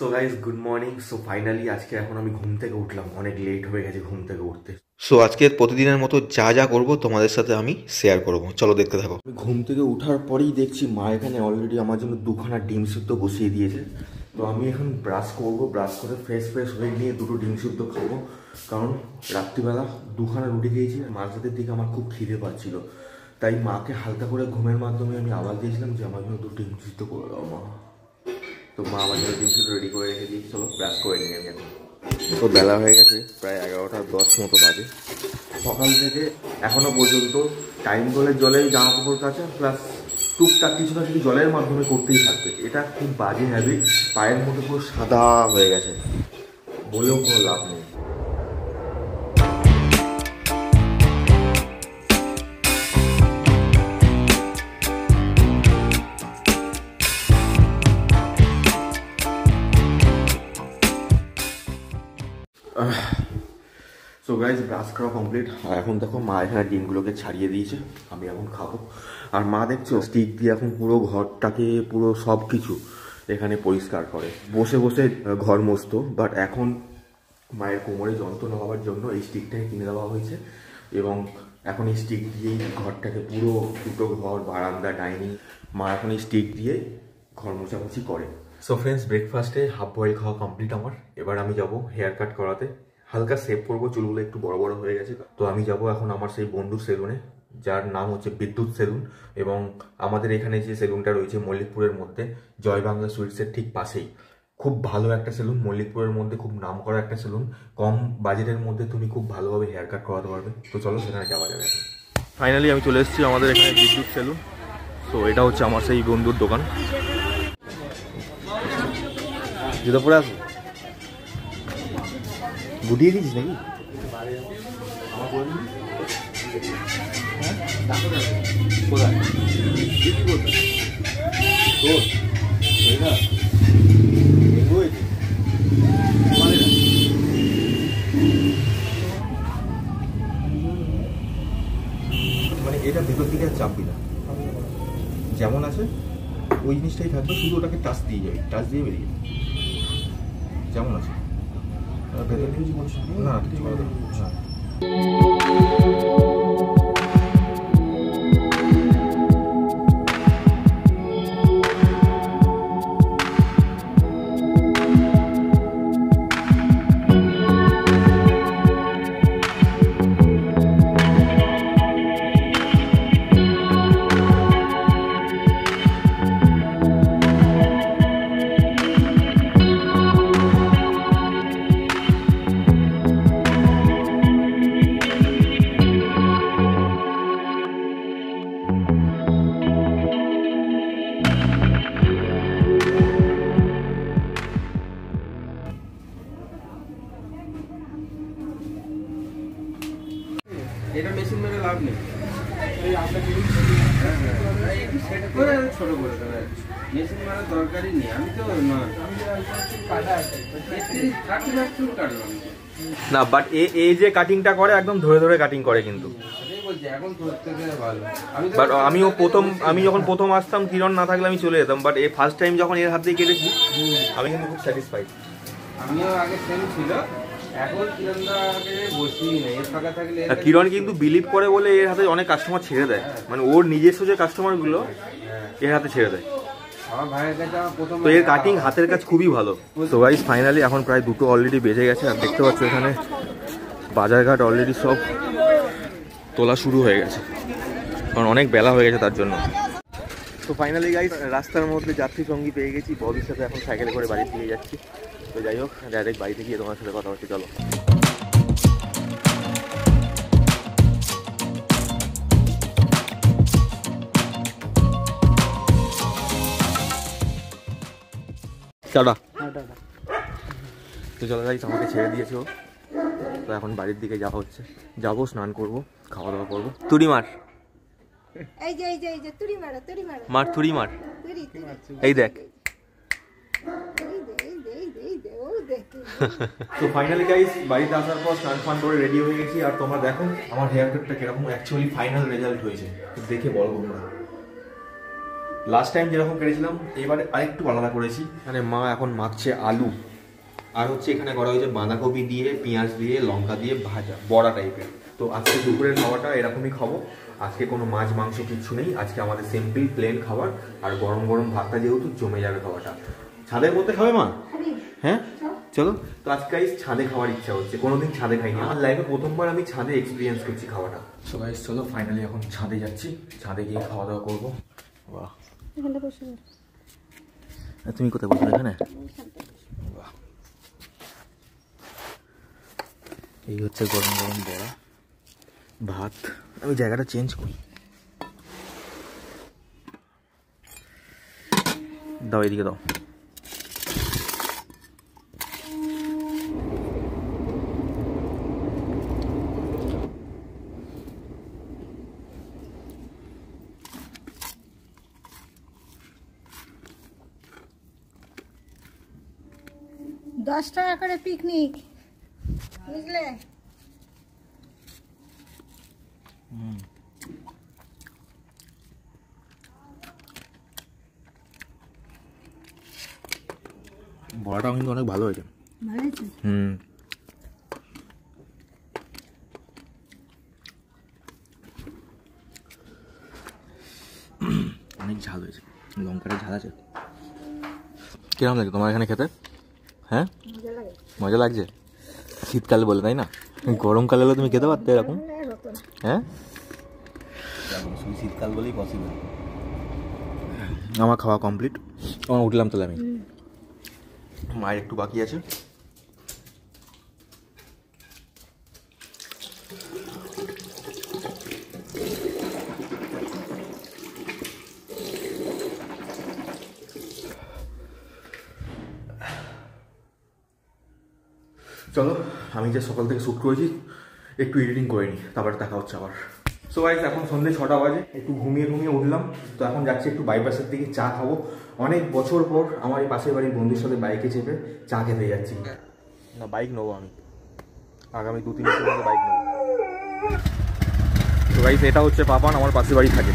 So guys good morning. So finally আজকে এখন আমি ঘুম থেকে উঠলাম, অনেক লেট হয়ে গেছে ঘুম থেকে উঠতে। সো আজকে প্রতিদিনের মতো যা যা করবো তোমাদের সাথে আমি শেয়ার করবো, চলো দেখতে থাকো। আমি ঘুম থেকে উঠার পরেই দেখছি মা এখানে অলরেডি আমার জন্য দুখানা ডিম সিদ্ধ বসিয়ে দিয়েছে। তো আমি এখন ব্রাশ করবো, ব্রাশ করে ফ্রেশ হয়ে নিয়ে দুটো ডিম সিদ্ধ খাবো, কারণ রাত্রিবেলা দুখানা রুটি খেয়েছি। মাঝরাতের দিকে আমার খুব খিদে পাচ্ছিল, তাই মাকে হালকা করে ঘুমের মাধ্যমে আমি আওয়াজ দিয়েছিলাম যে আমার জন্য দুটো ডিম সিদ্ধ করে দাও মা। তো মা আমার জন্য ডিম সিদ্ধ রেডি করে রেখে দিয়েছি। চলো ব্রাশ করে নিই আমি এখন। তো বেলা হয়ে গেছে, প্রায় 11টা 10 মতো বাজে। সকাল থেকে এখনো পর্যন্ত টাইম কলের জলে জামা কাপড় কাচা প্লাস টুকটাক কিছু না কিছু জলের মাধ্যমে করতেই থাকবে। এটা খুব বাজে হ্যাবিট, পায়ের মধ্যে পুরো সাদা হয়ে গেছে, বলেও কোনো লাভ নেই। সো গাইজ ব্রাশ করা কমপ্লিট। আর এখন দেখো মা এখানে ডিমগুলোকে ছাড়িয়ে দিয়েছে, আমি এখন খাবো। আর মা দেখছো স্টিক দিয়ে এখন পুরো ঘরটাকে পুরো সব কিছু এখানে পরিষ্কার করে, বসে বসে ঘর মুছতো। বাট এখন মায়ের কোমরে যন্ত্রণা হওয়ার জন্য এই স্টিকটাকে কিনে দেওয়া হয়েছে, এবং এখন এই স্টিক দিয়েই ঘরটাকে পুরো দুটো ঘর, বারান্দা, ডাইনিং, মা এখন এই স্টিক দিয়ে ঘর মোছামুছি করে। সো ফ্রেন্ডস, ব্রেকফাস্টে হাফ বয়েল খাওয়া কমপ্লিট আমার। এবার আমি যাব হেয়ার কাট করাতে, হালকা সেভ করবো, চুলগুলো একটু বড় বড় হয়ে গেছে। তো আমি যাব এখন আমার সেই বন্ধুর সেলুনে, যার নাম হচ্ছে বিদ্যুৎ সেলুন। এবং আমাদের এখানে যে সেলুনটা রয়েছে মল্লিকপুরের মধ্যে, জয় বাংলা সুইটসের ঠিক পাশেই, খুব ভালো একটা সেলুন, মল্লিকপুরের মধ্যে খুব নাম করা একটা সেলুন। কম বাজেটের মধ্যে তুমি খুব ভালোভাবে হেয়ার কাট করাতে পারবে। তো চলো সেখানে যাওয়া যাবে। ফাইনালি আমি চলে এসেছি আমাদের এখানে বিদ্যুৎ সেলুন। তো এটা হচ্ছে আমার সেই বন্ধুর দোকান। জুতো পরে আসবো, গুটিয়ে দিয়েছিস নাকি? মানে এটা ভেতর দিকে আর চাপবি না, যেমন আছে ওই জিনিসটাই থাকবে, শুধু ওটাকে টাচ দিয়ে যাবে, টাচ দিয়ে বেরিয়ে যেমন আছে। ভেতর কিছু বলছি না, কিছু না। এটা মেশিন মেরে লাভ নেই, সেট করে ছোট করে দেবে। মেশিন মারার দরকারই নেই। আমি তো কাটলাম না, বাট এই যে কাটিংটা করে একদম ধরে ধরে কাটিং করে কিন্তু। বাট আমি যখন প্রথম আসতাম, কিরণ না থাকলে আমি চলে যেতাম। বাট এই ফার্স্ট টাইম যখন এর হাত দিয়ে কেটেছি, আমি কিন্তু খুব স্যাটিসফাইড। আমিও আগে সেম ছিল, এখন কিরণ কিন্তু বিলিভ করে বলে এর হাতে অনেক কাস্টমার ছেড়ে দেয়, মানে ওর নিজস্ব যে কাস্টমার গুলো এর হাতে ছেড়ে দেয়। তো এর কাটিং হাতের কাজ খুবই ভালো। তো গাইস ফাইনালি এখন প্রায় 2টো অলরেডি বেজে গেছে। আর দেখতে পাচ্ছ এখানে বাজারঘাট অলরেডি সব তোলা শুরু হয়ে গেছে, কারণ অনেক বেলা হয়ে গেছে তার জন্য। তো ফাইনালি গাইস রাস্তার মধ্যে যাত্রী সঙ্গী পেয়ে গেছি, ববির সাথে এখন সাইকেলে করে বাড়ি থেকে যাচ্ছি। তো যাই হোক, ডাইরেক্ট বাড়িতে গিয়ে তোমার সাথে কথা হচ্ছে, চলো। টাটা। তো চলো গাইস, আমাকে ছেড়ে দিয়েছো। তো এখন বাড়ির দিকে যাওয়া হচ্ছে, যাবো, স্নান করবো, খাওয়া দাওয়া করবো। তুড়ি মার, মার তুড়ি মার, এই দেখ। তো ফাইনালি গাইস বাড়িতে আসার পর স্নান ফান করে রেডি হয়ে গেছি। আর তোমরা দেখো আমার হেয়ার কাটটা কিরকম অ্যাকচুয়ালি ফাইনাল রেজাল্ট হয়েছে, দেখে বলো তোমরা। লাস্ট টাইম যেরকম করেছিলাম এবারে আরেকটু আলাদা করেছি। মানে মা এখন মাখছে আলু, আর হচ্ছে এখানে করা হয়েছে বাঁধাকপি দিয়ে, পেঁয়াজ দিয়ে, লঙ্কা দিয়ে ভাজা, বড়া টাইপের। তো আজকে দুপুরের খাওয়াটা এরকমই খাবো। আজকে কোনো মাছ মাংস কিচ্ছু নেই, আজকে আমাদের সিম্পল প্লেন খাবার। আর গরম গরম ভাতটা যেহেতু জমে যাবে খাওয়াটা। ছাদের মধ্যে খাবে মা? হ্যাঁ চলো। তো আজকে ছাদে খাওয়ার ইচ্ছা হচ্ছে, কোনোদিন ছাদে খাইনি, আমার লাইফে প্রথমবার আমি ছাদে এক্সপিরিয়েন্স করছি খাওয়াটা। সো গাইস চলো ফাইনালি এখন ছাদে যাচ্ছি, ছাদে গিয়ে খাওয়া দাওয়া করবো। বাহ, তুমি কোথায় বসবে? এখানে? বাহ, এই হচ্ছে গরম গরম বড়া, ভাত। আমি জায়গাটা চেঞ্জ করি, দাও এদিকে দাও। ৳10 করে পিকনিক, বুঝলে? বড়াটাও কিন্তু অনেক ভালো হয়েছে। ভালো হয়েছে? অনেক ঝাল হয়েছে, লঙ্কাটা ঝাল আছে। কিরকম লাগে তোমার এখানে খেতে? হ্যাঁ মজা লাগছে। শীতকালে বলে তাই না, গরমকালে হলে তুমি খেতে পারতে এরকম? হ্যাঁ শীতকাল বলেই পসিবল। আমার খাওয়া কমপ্লিট, আমার উঠলাম তাহলে আমি। মায়ের একটু বাকি আছে। চলো আমি যে সকাল থেকে শ্যুট করেছি একটু এডিটিং করে নিই, তারপরে দেখা হচ্ছে আবার। সো গাইস এখন সন্ধ্যে 6টা বাজে, একটু ঘুমিয়ে উঠলাম। তো এখন যাচ্ছি একটু বাইপাসের দিকে চা খাবো। অনেক বছর পর আমার এই পাশের বাড়ির বন্ধুর সাথে বাইকে চেপে চা খেতে যাচ্ছি। না বাইক নেবো আমি, আগামী 2-3 বছর মধ্যে বাইক নেবো। তো গাইস এটা হচ্ছে পাপান, আমার পাশের বাড়ি থাকে।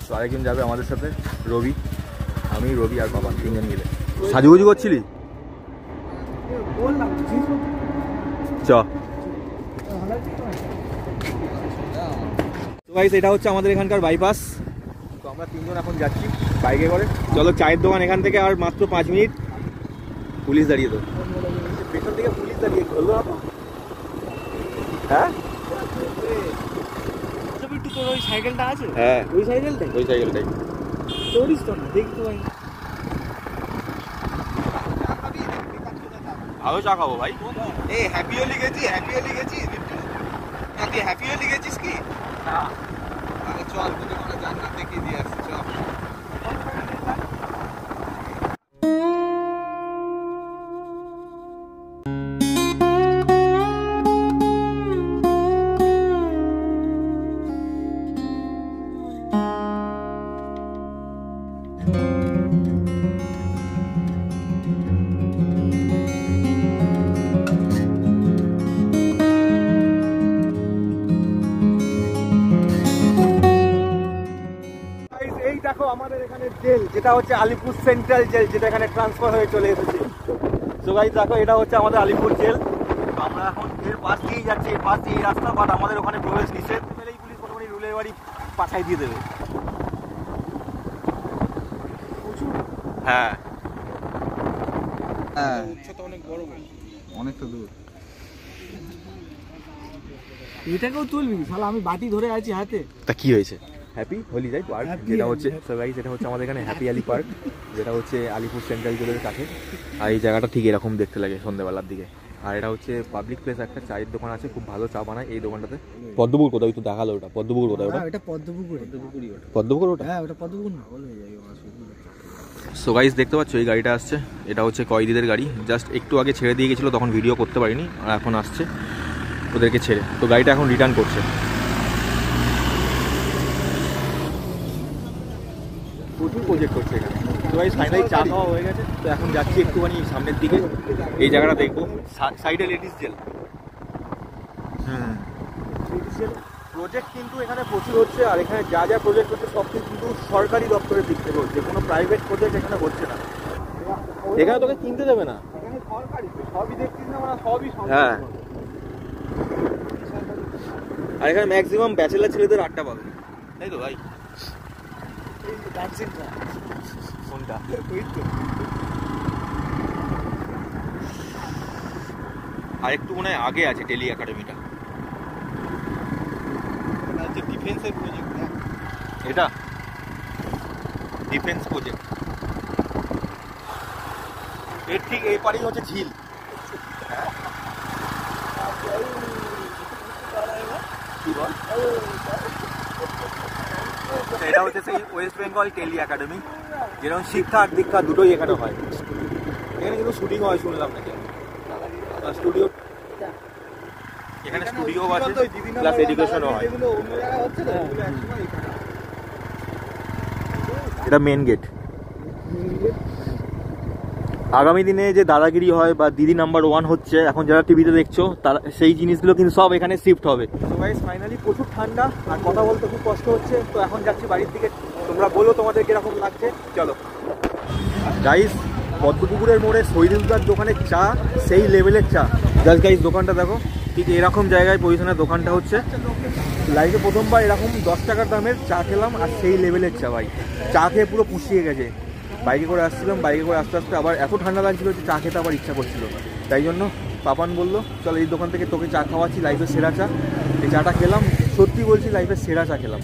তো আরেকজন যাবে আমাদের সাথে, রবি, আমি, রবি আর পাপান, 3 জন মিলে। সাজুগুজু করছিলি? চ। তো গাইস এটা হচ্ছে আমাদের এখানকার বাইপাস। তো আমরা 3 জন এখন যাচ্ছি বাইকে করে। চলো চায়ের দোকান এখান থেকে আর মাত্র 5 মিনিট। পুলিশ দাঁড়িয়ে, তো পেছন থেকে পুলিশ দাঁড়িয়ে, ধরলো না তো? হ্যাঁ তোর ওই সাইকেলটা আছে? হ্যাঁ ওই সাইকেলটাই, ওই সাইকেলটাই চড়িস তো না, দেখি তো ভাই। ভালো চা খাবো ভাই। এই হ্যাপি হোলি গেছি, হ্যাপি হোলি গেছিস? তুই হ্যাপি হোলি গেছিস কি? না তাহলে চল তোকে কোনো জান্নাত দেখিয়ে দিয়ে আসছি, চল। এই দেখো আমাদের এখানে জেল, যেটা হচ্ছে আলিপুর সেন্ট্রাল জেল, যেটা এখানে ট্রান্সফার হয়ে চলে এসেছে। তো গাইস দেখো এটা হচ্ছে আমাদের আলিপুর জেল। তো আমরা এখন এর পাশ দিয়েই যাচ্ছি, এর পাশ দিয়ে এই রাস্তা, বাট আমাদের ওখানে প্রবেশ নিষেধ। এই পুলিশ মোটামুটি রুলের বাড়ি পাঠাই দিয়ে দেবে। হ্যাঁ হ্যাঁ উচ্চতা অনেক বড়, অনেকটা দূর। এটাকেও তুলবি শালা, আমি বাটি ধরে আছি হাতে। তা কি হয়েছে? হ্যাপি হোলি যাই পার্ক, যেটা হচ্ছে গাইস এটা হচ্ছে আমাদের এখানে হ্যাপি আলি পার্ক, যেটা হচ্ছে আলিপুর সেন্ট্রাল জেলের কাছে। আর এই জায়গাটা ঠিক এরকম দেখতে লাগে সন্ধ্যাবেলার দিকে। আর এটা হচ্ছে পাবলিক প্লেস, একটা চায়ের দোকান আছে, খুব ভালো চা বানায় এই দোকানটাতে। পদ্মপুকুর কোথায় তো দেখালো, ওটা পদ্মপুকুর কোথায়? ওটা এটা পদ্মপুকুর, পদ্মপুকুর ওটা? হ্যাঁ ওটা পদ্মপুকুর না। সো গাইস দেখতে পাচ্ছ এই গাড়িটা আসছে, এটা হচ্ছে কয়েদিদের গাড়ি। জাস্ট একটু আগে ছেড়ে দিয়ে গেছিলো, তখন ভিডিও করতে পারিনি, আর এখন আসছে ওদেরকে ছেড়ে। তো গাড়িটা এখন রিটার্ন করছে। প্রচুর প্রজেক্ট করছে এখানে। তো গাইস ফাইনালি চা খাওয়া হয়ে গেছে। তো এখন যাচ্ছি একটুখানি সামনের দিকে, এই জায়গাটা দেখবো। সাইডে ladies jail, ladies jail project কিন্তু এখানে প্রচুর হচ্ছে, আর এখানে যা যা প্রজেক্ট হচ্ছে সব কিন্তু সরকারি দপ্তরের দিক থেকে হচ্ছে, কোনো প্রাইভেট প্রজেক্ট এখানে হচ্ছে না। এখানে তোকে কিনতে দেবে না, হ্যাঁ। আর এখানে ম্যাক্সিমাম ব্যাচেলার ছেলেদের আড্ডা পাবে, তাই তো ভাই? কোনটা? আর একটু মনে হয় আগে আছে টেলি একাডেমিটা। ডিফেন্সের প্রজেক্ট, এটা ডিফেন্স প্রজেক্ট। এর ঠিক এই পারেই হচ্ছে ঝিল। এটা হচ্ছে সেই ওয়েস্ট বেঙ্গল টেলি একাডেমি, যেরকম শিক্ষা আর দীক্ষা দুটোই এখানে হয়। এখানে কিন্তু শুটিং হয় শুনলাম নাকি, স্টুডিও, এখানে স্টুডিও আছে প্লাস এডুকেশনও হয়। এটা মেন গেট। আগামী দিনে যে দাদাগিরি হয় বা দিদি নাম্বার 1 হচ্ছে এখন যারা টিভিতে দেখছো, তারা সেই জিনিসগুলো কিন্তু সব এখানে শিফট হবে। তো গাইস ফাইনালি প্রচুর ঠান্ডা আর কথা বলতে খুব কষ্ট হচ্ছে, তো এখন যাচ্ছি বাড়ির দিকে। তোমরা বলো তোমাদের কিরকম লাগছে, চলো। গাইস পদ্মপুকুরের মোড়ে শহীদুলদার দোকানে চা সেই লেভেলের চা। জাস্ট গাইস দোকানটা দেখো, ঠিক এরকম জায়গায় পজিশনের দোকানটা হচ্ছে। লাইফে প্রথমবার এরকম 10 টাকার দামের চা খেলাম, আর সেই লেভেলের চা ভাই। চা খেয়ে পুরো পুষিয়ে গেছে। বাইকে করে আসছিলাম, বাইকে করে আস্তে আস্তে আবার এত ঠান্ডা লাগছিল যে চা খেতে আবার ইচ্ছা করছিল। তাই জন্য পাপান বললো চল এই দোকান থেকে তোকে চা খাওয়াচ্ছি, লাইফের সেরা চা। এই চাটা খেলাম, সত্যি বলছি লাইফের সেরা চা খেলাম।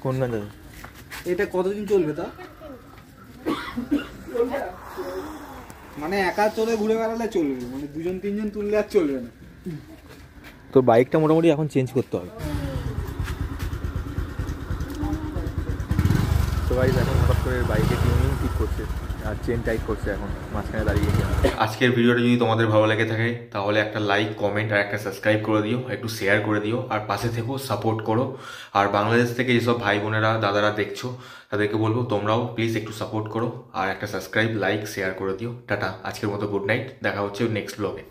কোন গান দাদা? এটা কতদিন চলবে তা? মানে একা চলে ঘুরে বেড়ালে চলবে, মানে 2-3 জন তুললে আর চলবে না। তো বাইকটা মোটামুটি এখন চেঞ্জ করতে হবে। তো গাইস এখন হঠাৎ করে বাইকে টিউনিং ঠিক করছে আর চেন টাইট করছে, এখন মাঝখানে দাঁড়িয়ে গেছে। আজকের ভিডিওটা যদি তোমাদের ভালো লেগে থাকে তাহলে একটা লাইক, কমেন্ট আর একটা সাবস্ক্রাইব করে দিও, একটু শেয়ার করে দিও, আর পাশে থেকেও সাপোর্ট করো। আর বাংলাদেশ থেকে যেসব ভাই বোনেরা দাদারা দেখছো তাদেরকে বলবো তোমরাও প্লিজ একটু সাপোর্ট করো আর একটা সাবস্ক্রাইব, লাইক, শেয়ার করে দিও। টাটা, আজকের মতো গুড নাইট, দেখা হচ্ছে নেক্সট ব্লগে।